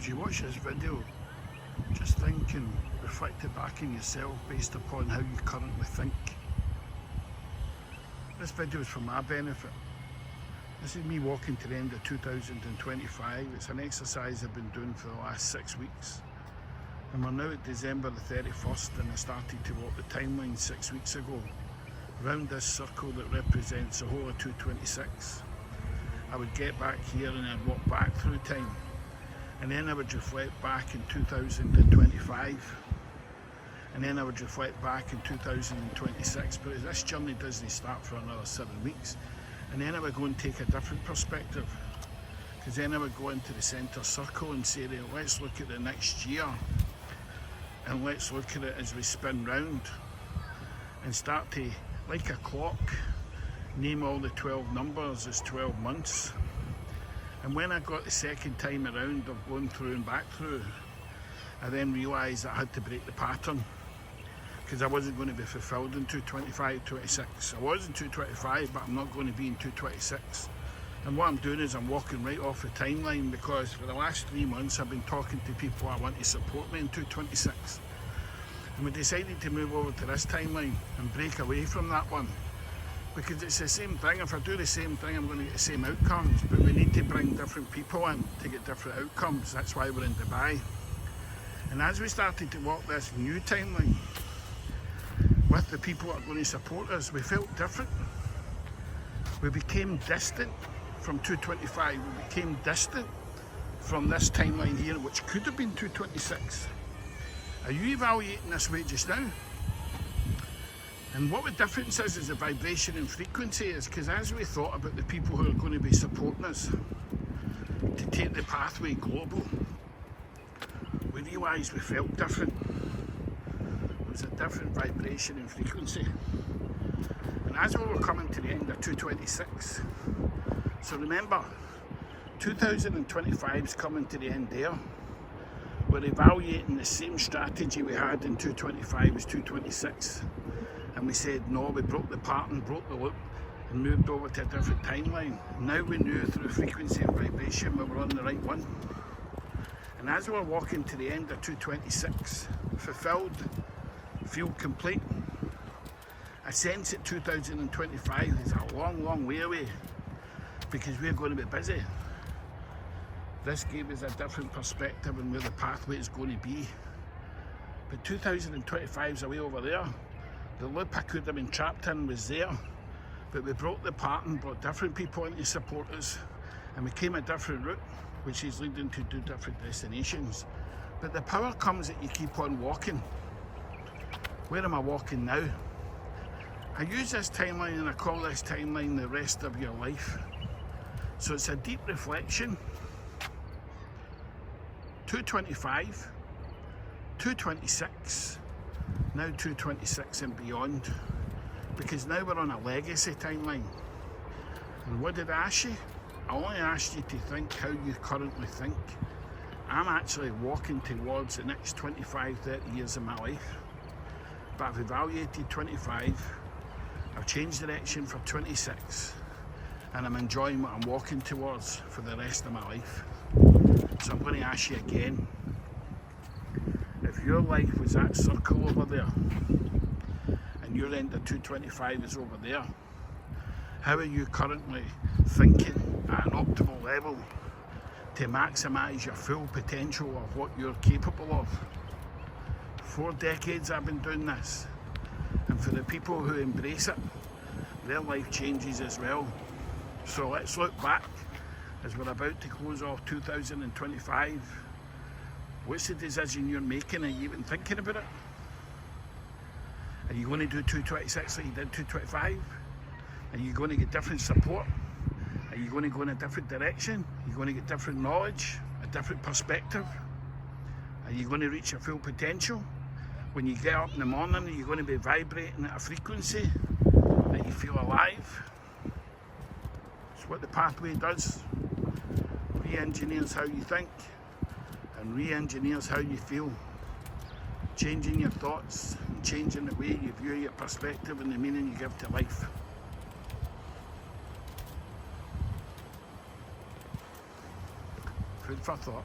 as you watch this video, just think and reflect it back in yourself based upon how you currently think. This video is for my benefit. This is me walking to the end of 2025. It's an exercise I've been doing for the last 6 weeks. And we're now at December the 31st, and I started to walk the timeline 6 weeks ago around this circle that represents the whole of 226. I would get back here and I'd walk back through time, and then I would reflect back in 2025, and then I would reflect back in 2026. But this journey doesn't start for another 7 weeks, and then I would go and take a different perspective, because then I would go into the centre circle and say, let's look at the next year, and let's look at it as we spin round and start to, like a clock, name all the 12 numbers as 12 months. And when I got the second time around of going through and back through, I then realised I had to break the pattern, because I wasn't going to be fulfilled in 225-26. I was in 225, but I'm not going to be in 226. And what I'm doing is I'm walking right off the timeline, because for the last 3 months I've been talking to people I want to support me in 226. And we decided to move over to this timeline and break away from that one, because it's the same thing. If I do the same thing, I'm going to get the same outcomes, but we need to bring different people in to get different outcomes. That's why we're in Dubai. And as we started to walk this new timeline with the people that are going to support us, we felt different. We became distant from 225. We became distant from this timeline here, which could have been 226. Are you evaluating this way just now? And what the difference is the vibration and frequency is, because as we thought about the people who are going to be supporting us to take the pathway global, we realised we felt different. It was a different vibration and frequency. And as we were coming to the end of 226, so remember, 2025 is coming to the end there. We're evaluating the same strategy we had in 225 as 226. And we said no, we broke the pattern, broke the loop, and moved over to a different timeline. Now we knew through frequency and vibration we were on the right one. And as we're walking to the end of 226, fulfilled, feel complete, I sense that 2025 is a long, long way away, because we're going to be busy. This gave us a different perspective on where the pathway is going to be. But 2025 is away over there. The loop I could have been trapped in was there, but we broke the pattern, brought different people in to support us, and we came a different route, which is leading to two different destinations. But the power comes that you keep on walking. Where am I walking now? I use this timeline and I call this timeline the rest of your life. So it's a deep reflection. 225, 226, now 226 and beyond, because now we're on a legacy timeline. And what did I ask you? I only asked you to think how you currently think. I'm actually walking towards the next 25, 30 years of my life. But I've evaluated 25, I've changed direction for 26, and I'm enjoying what I'm walking towards for the rest of my life. So I'm going to ask you again, if your life was that circle over there, and your end of 225 is over there, how are you currently thinking at an optimal level to maximise your full potential of what you're capable of? 4 decades I've been doing this, and for the people who embrace it, their life changes as well. So let's look back as we're about to close off 2025. What's the decision you're making? Are you even thinking about it? Are you going to do 226 like you did 225? Are you going to get different support? Are you going to go in a different direction? Are you going to get different knowledge, a different perspective? Are you going to reach your full potential? When you get up in the morning, are you going to be vibrating at a frequency that you feel alive? It's what the pathway does. Re-engineers how you think and re-engineers how you feel. Changing your thoughts and changing the way you view your perspective and the meaning you give to life. Food for thought.